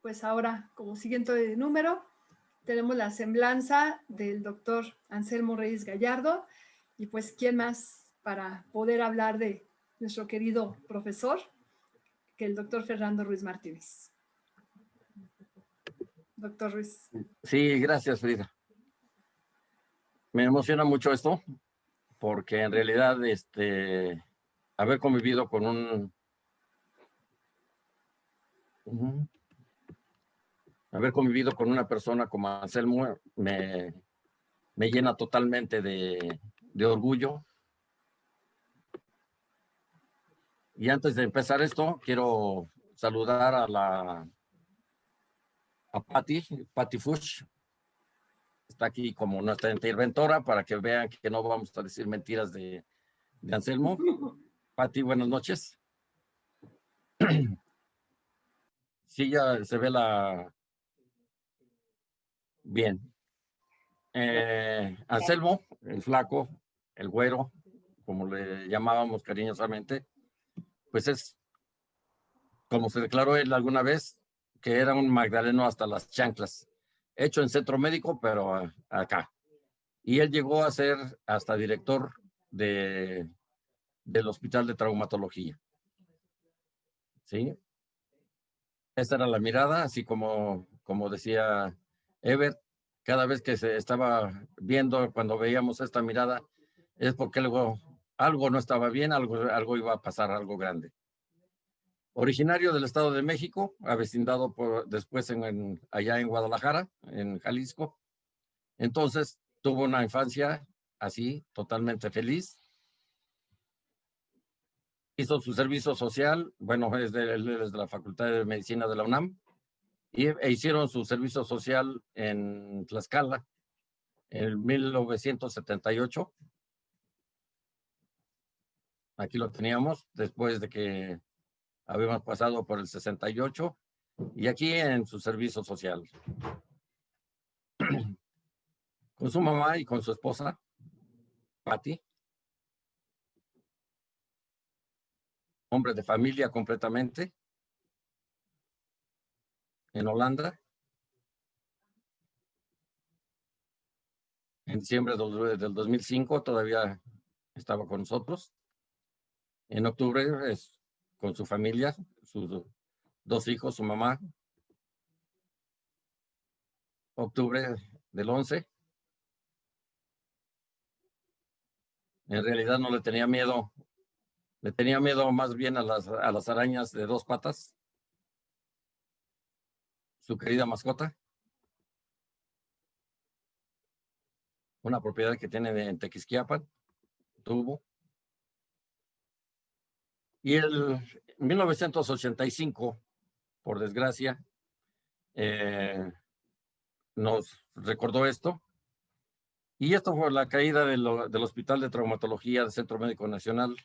pues ahora, como siguiente número, tenemos la semblanza del doctor Anselmo Reyes Gallardo. Y pues, ¿quién más para poder hablar de nuestro querido profesor que el doctor Fernando Ruiz Martínez? Doctor Ruiz. Sí, gracias, Frida. Me emociona mucho esto, porque en realidad haber convivido con una persona como Anselmo me llena totalmente de orgullo. Y antes de empezar esto, quiero saludar a Patti Fuchs. Está aquí como nuestra interventora para que vean que no vamos a decir mentiras de Anselmo. Patti, buenas noches. Sí, ya se ve bien. Anselmo, el flaco, el güero, como le llamábamos cariñosamente, pues es, como se declaró él alguna vez, que era un magdaleno hasta las chanclas, hecho en centro médico, pero acá. Y él llegó a ser hasta director del Hospital de Traumatología. ¿Sí? Esa era la mirada, así como decía Ebert, cada vez que se estaba viendo, cuando veíamos esta mirada, es porque algo no estaba bien, algo iba a pasar, algo grande. Originario del Estado de México, avecindado después allá en Guadalajara, en Jalisco. Entonces tuvo una infancia así, totalmente feliz. Hizo su servicio social, bueno, es de la Facultad de Medicina de la UNAM, e hicieron su servicio social en Tlaxcala en 1978. Aquí lo teníamos, después de que habíamos pasado por el 68, y aquí en su servicio social. Con su mamá y con su esposa, Patti. Hombre de familia completamente. En Holanda. En diciembre del 2005 todavía estaba con nosotros. En octubre con su familia, sus 2 hijos, su mamá. Octubre del 11. En realidad no le tenía miedo. Le tenía miedo más bien a las arañas de 2 patas. Su querida mascota. Una propiedad que tiene en Tequisquiapan. Tuvo. Y en 1985, por desgracia, nos recordó esto. Y esto fue la caída del Hospital de Traumatología del Centro Médico Nacional.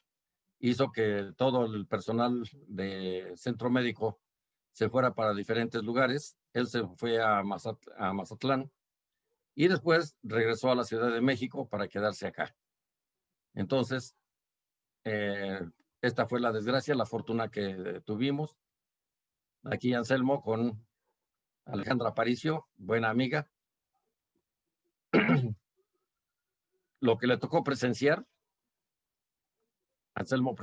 Hizo que todo el personal de Centro Médico se fuera para diferentes lugares. Él se fue a Mazatlán y después regresó a la Ciudad de México para quedarse acá. Entonces, esta fue la desgracia, la fortuna que tuvimos. Aquí Anselmo con Alejandra Aparicio, buena amiga. Lo que le tocó presenciar, Anselmo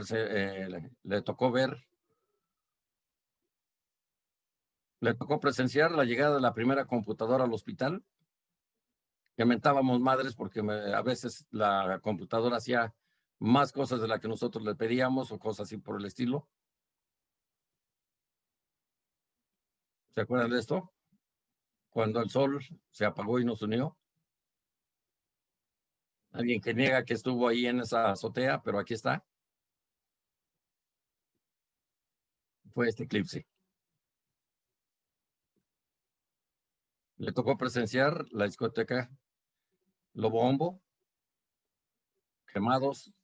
le tocó presenciar la llegada de la primera computadora al hospital. Que mentábamos madres porque a veces la computadora hacía más cosas de las que nosotros le pedíamos o cosas así por el estilo. ¿Se acuerdan de esto? Cuando el sol se apagó y nos unió. Alguien que niega que estuvo ahí en esa azotea, pero aquí está. Fue este eclipse. Le tocó presenciar la discoteca Lobo Hombo, Quemados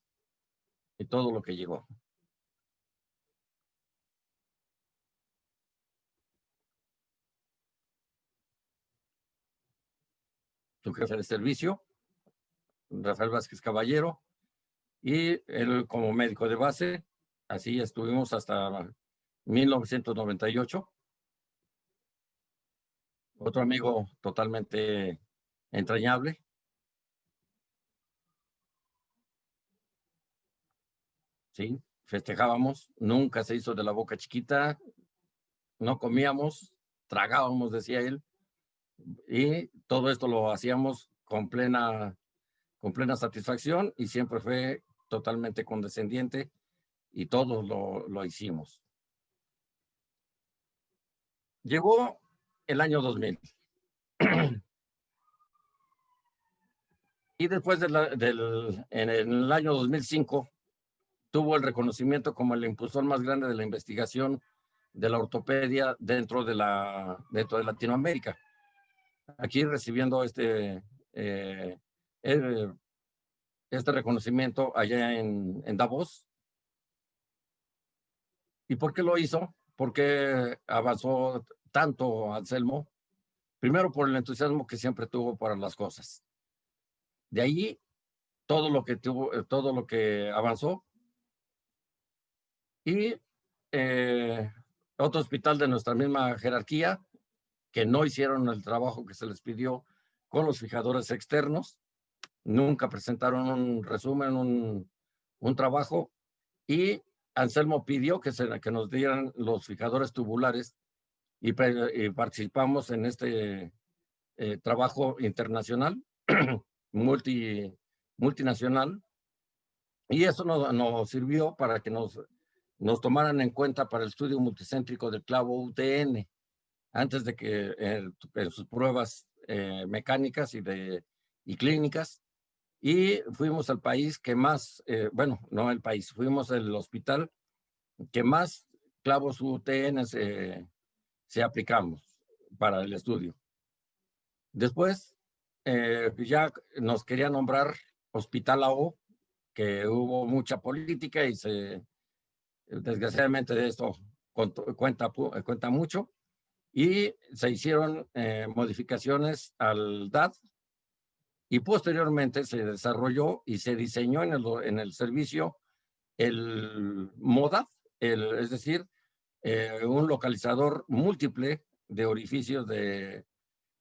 y todo lo que llegó. Su jefe de servicio, Rafael Vázquez Caballero, y él como médico de base. Así estuvimos hasta 1998. otro amigo totalmente entrañable. Sí, festejábamos, nunca se hizo de la boca chiquita, no comíamos, tragábamos, decía él, y todo esto lo hacíamos con plena satisfacción y siempre fue totalmente condescendiente y todos lo hicimos. Llegó el año 2000 y después en el año 2005 tuvo el reconocimiento como el impulsor más grande de la investigación de la ortopedia dentro de Latinoamérica. Aquí recibiendo eh, eh, este reconocimiento allá en Davos. ¿Y por qué lo hizo? Porque avanzó tanto Anselmo. Primero por el entusiasmo que siempre tuvo para las cosas. De ahí todo lo que tuvo, todo lo que avanzó. Y otro hospital de nuestra misma jerarquía que no hicieron el trabajo que se les pidió con los fijadores externos, nunca presentaron un resumen, un trabajo, y Anselmo pidió que nos dieran los fijadores tubulares y participamos en este trabajo internacional, multinacional, y eso nos sirvió para que nos tomaran en cuenta para el estudio multicéntrico del clavo UTN, antes de que en sus pruebas mecánicas y clínicas, y fuimos al país que más, bueno, no el país, fuimos el hospital que más clavos UTN se aplicamos para el estudio. Después, ya nos quería nombrar Hospital AO, que hubo mucha política y desgraciadamente de esto cuenta mucho, y se hicieron modificaciones al DAD y posteriormente se desarrolló y se diseñó en el servicio el MODAD, es decir, un localizador múltiple de orificios de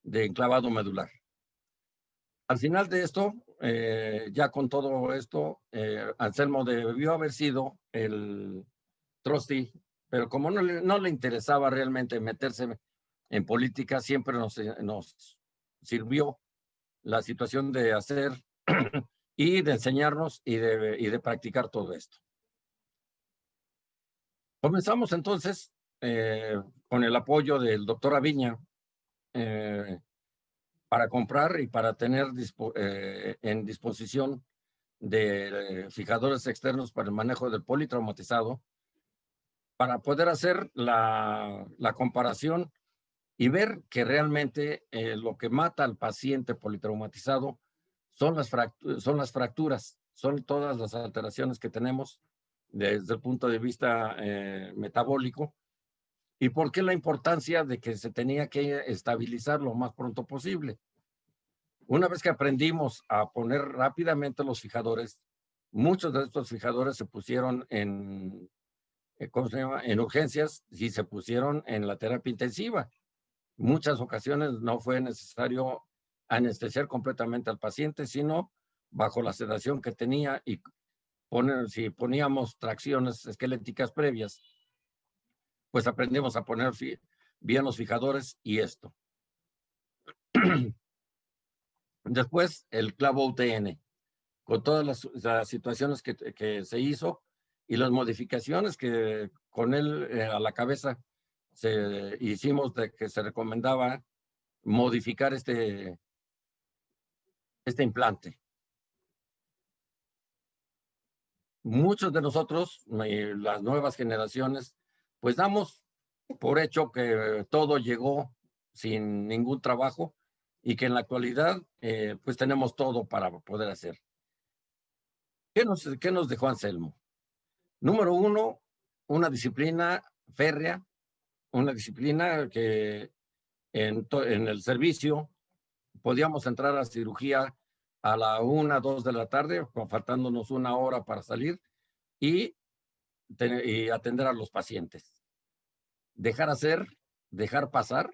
enclavado medular. Al final de esto, ya con todo esto, Anselmo debió haber sido el trustee, pero como no le interesaba realmente meterse en política, siempre nos sirvió la situación de hacer y de enseñarnos y de practicar todo esto. Comenzamos entonces con el apoyo del doctor Aviña para comprar y para tener en disposición de fijadores externos para el manejo del politraumatizado, para poder hacer la comparación y ver que realmente lo que mata al paciente politraumatizado son las fracturas, son todas las alteraciones que tenemos desde el punto de vista metabólico. ¿Y por qué la importancia de que se tenía que estabilizar lo más pronto posible? Una vez que aprendimos a poner rápidamente los fijadores, muchos de estos fijadores se pusieron ¿cómo se llama?, en urgencias y se pusieron en la terapia intensiva. Muchas ocasiones no fue necesario anestesiar completamente al paciente, sino bajo la sedación que tenía y si poníamos tracciones esqueléticas previas, pues aprendimos a poner bien los fijadores y esto. Después, el clavo UTN, con todas las situaciones que se hizo y las modificaciones que con él a la cabeza hicimos de que se recomendaba modificar este implante. Muchos de nosotros, las nuevas generaciones, pues damos por hecho que todo llegó sin ningún trabajo y que en la actualidad pues tenemos todo para poder hacer. ¿Qué nos dejó Anselmo? Número uno, una disciplina férrea, una disciplina que en el servicio podíamos entrar a cirugía a la 1, 2 de la tarde, faltándonos una hora para salir y atender a los pacientes. Dejar hacer, dejar pasar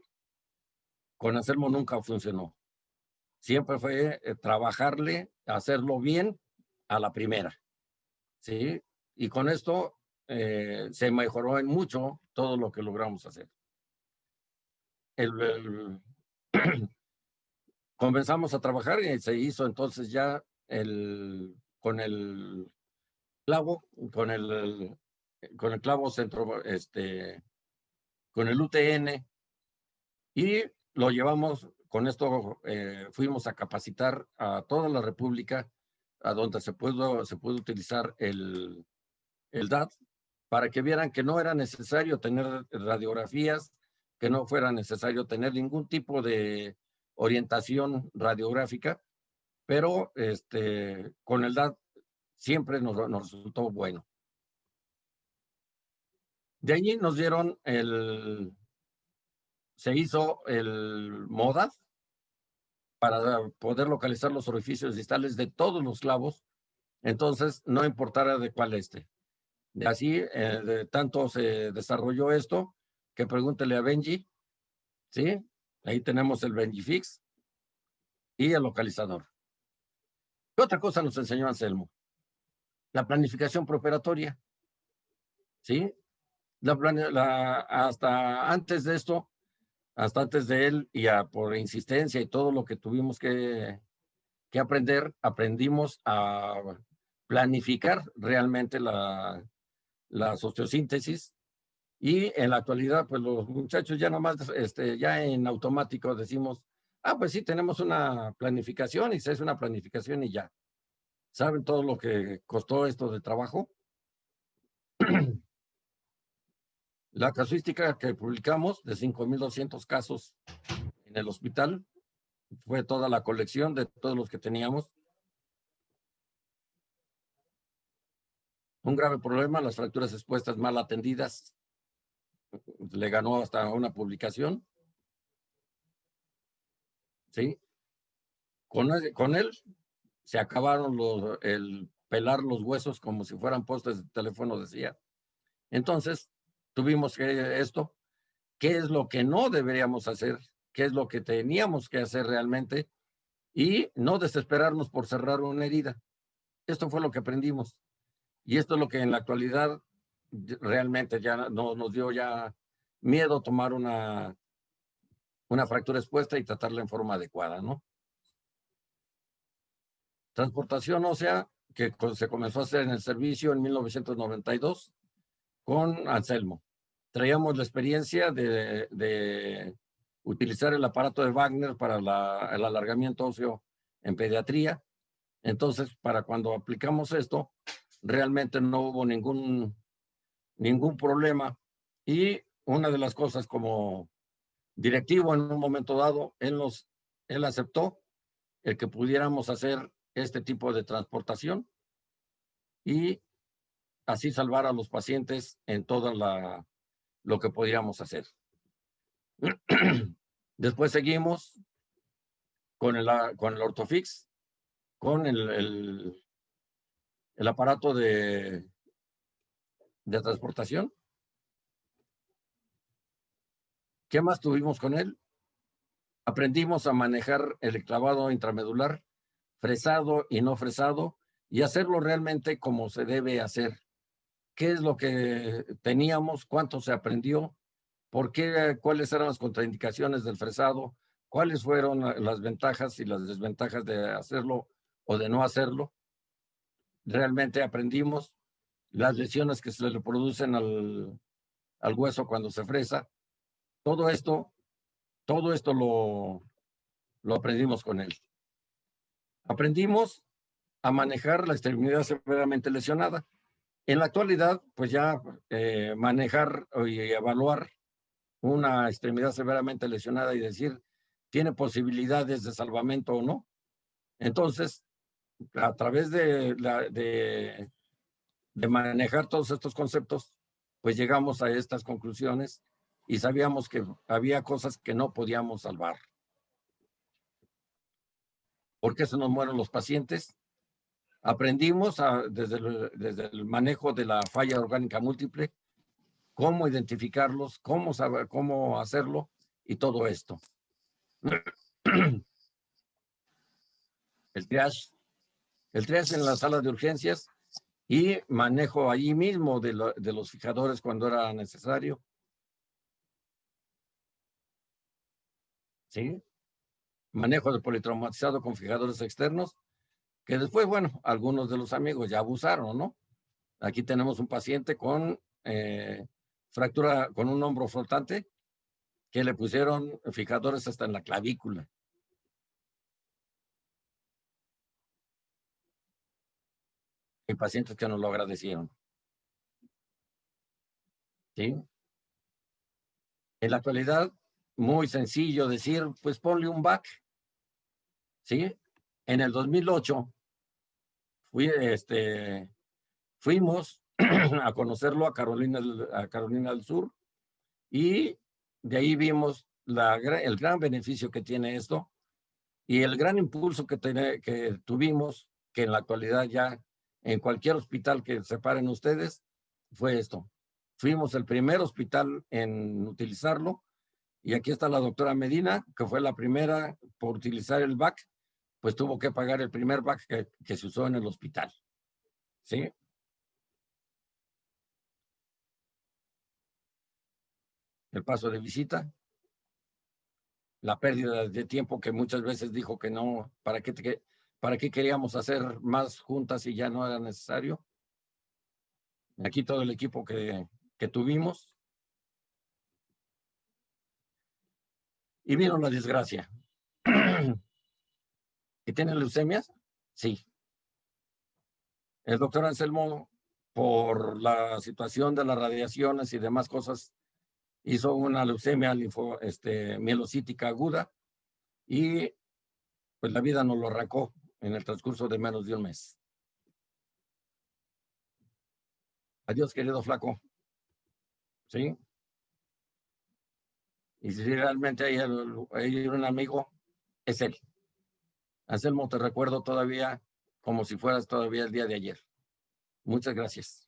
con Anselmo nunca funcionó. Siempre fue trabajarle, hacerlo bien a la primera, ¿sí? Y con esto se mejoró en mucho todo lo que logramos hacer. Comenzamos a trabajar y se hizo entonces ya con el clavo, con el clavo centro, con el UTN, y lo llevamos, con esto fuimos a capacitar a toda la República, a donde se pudo utilizar el DAT, para que vieran que no era necesario tener radiografías, que no fuera necesario tener ningún tipo de orientación radiográfica, pero con el DAT siempre nos resultó bueno. De allí nos dieron se hizo el MODAD para poder localizar los orificios distales de todos los clavos, entonces no importara de cuál Así, tanto se desarrolló esto, que pregúntele a Benji, ¿sí? Ahí tenemos el BenjiFix y el localizador. ¿Qué otra cosa nos enseñó Anselmo? La planificación preoperatoria, ¿sí? Hasta antes de esto, hasta antes de él, y por insistencia y todo lo que tuvimos que aprender, aprendimos a planificar realmente la sociosíntesis, y en la actualidad, pues los muchachos ya nomás, ya en automático decimos, pues sí, tenemos una planificación y se hace una planificación y ya. ¿Saben todo lo que costó esto de trabajo? La casuística que publicamos de 5,200 casos en el hospital fue toda la colección de todos los que teníamos. Un grave problema, las fracturas expuestas mal atendidas. Le ganó hasta una publicación. ¿Sí? Con él se acabaron el pelar los huesos como si fueran postes de teléfono, decía. Entonces, tuvimos que qué es lo que no deberíamos hacer, qué es lo que teníamos que hacer realmente, y no desesperarnos por cerrar una herida. Esto fue lo que aprendimos. Y esto es lo que en la actualidad realmente ya nos dio ya miedo tomar una fractura expuesta y tratarla en forma adecuada, ¿no? Transportación ósea, que se comenzó a hacer en el servicio en 1992 con Anselmo. Traíamos la experiencia de utilizar el aparato de Wagner para el alargamiento óseo en pediatría. Entonces, para cuando aplicamos esto, realmente no hubo ningún problema. Y una de las cosas, como directivo en un momento dado, él aceptó el que pudiéramos hacer este tipo de transportación y así salvar a los pacientes en todo lo que podíamos hacer. Después seguimos con el Orthofix, con el aparato de transportación. ¿Qué más tuvimos con él? Aprendimos a manejar el clavado intramedular, fresado y no fresado, y hacerlo realmente como se debe hacer. ¿Qué es lo que teníamos? ¿Cuánto se aprendió? ¿Por qué? ¿Cuáles eran las contraindicaciones del fresado? ¿Cuáles fueron las ventajas y las desventajas de hacerlo o de no hacerlo? Realmente aprendimos las lesiones que se le producen al hueso cuando se fresa. Todo esto lo aprendimos con él. Aprendimos a manejar la extremidad severamente lesionada. En la actualidad, pues ya manejar y evaluar una extremidad severamente lesionada y decir, ¿tiene posibilidades de salvamento o no? Entonces, a través de manejar todos estos conceptos, pues llegamos a estas conclusiones y sabíamos que había cosas que no podíamos salvar. ¿Por qué se nos mueren los pacientes? Aprendimos desde el manejo de la falla orgánica múltiple, cómo identificarlos, cómo hacerlo y todo esto. El triage en la sala de urgencias y manejo allí mismo de los fijadores cuando era necesario. ¿Sí? Manejo de politraumatizado con fijadores externos, que después, bueno, algunos de los amigos ya abusaron, ¿no? Aquí tenemos un paciente con fractura, con un hombro flotante, que le pusieron fijadores hasta en la clavícula. Hay pacientes que nos lo agradecieron. ¿Sí? En la actualidad, muy sencillo decir, pues ponle un back. ¿Sí? En el 2008 fuimos a conocerlo a Carolina del Sur y de ahí vimos el gran beneficio que tiene esto y el gran impulso que tuvimos, que en la actualidad ya en cualquier hospital que separen ustedes, fue esto. Fuimos el primer hospital en utilizarlo y aquí está la doctora Medina, que fue la primera por utilizar el BAC, pues tuvo que pagar el primer BAC que se usó en el hospital. ¿Sí? El paso de visita, la pérdida de tiempo que muchas veces dijo que no, ¿para qué queríamos hacer más juntas si ya no era necesario? Aquí todo el equipo que tuvimos. Y vino la desgracia. ¿Y tiene leucemias? Sí. El doctor Anselmo, por la situación de las radiaciones y demás cosas, hizo una leucemia mielocítica aguda y pues la vida nos lo arrancó en el transcurso de menos de un mes. Adiós, querido flaco. ¿Sí? Y si realmente hay un amigo, es él. Anselmo, te recuerdo todavía como si fueras todavía el día de ayer. Muchas gracias.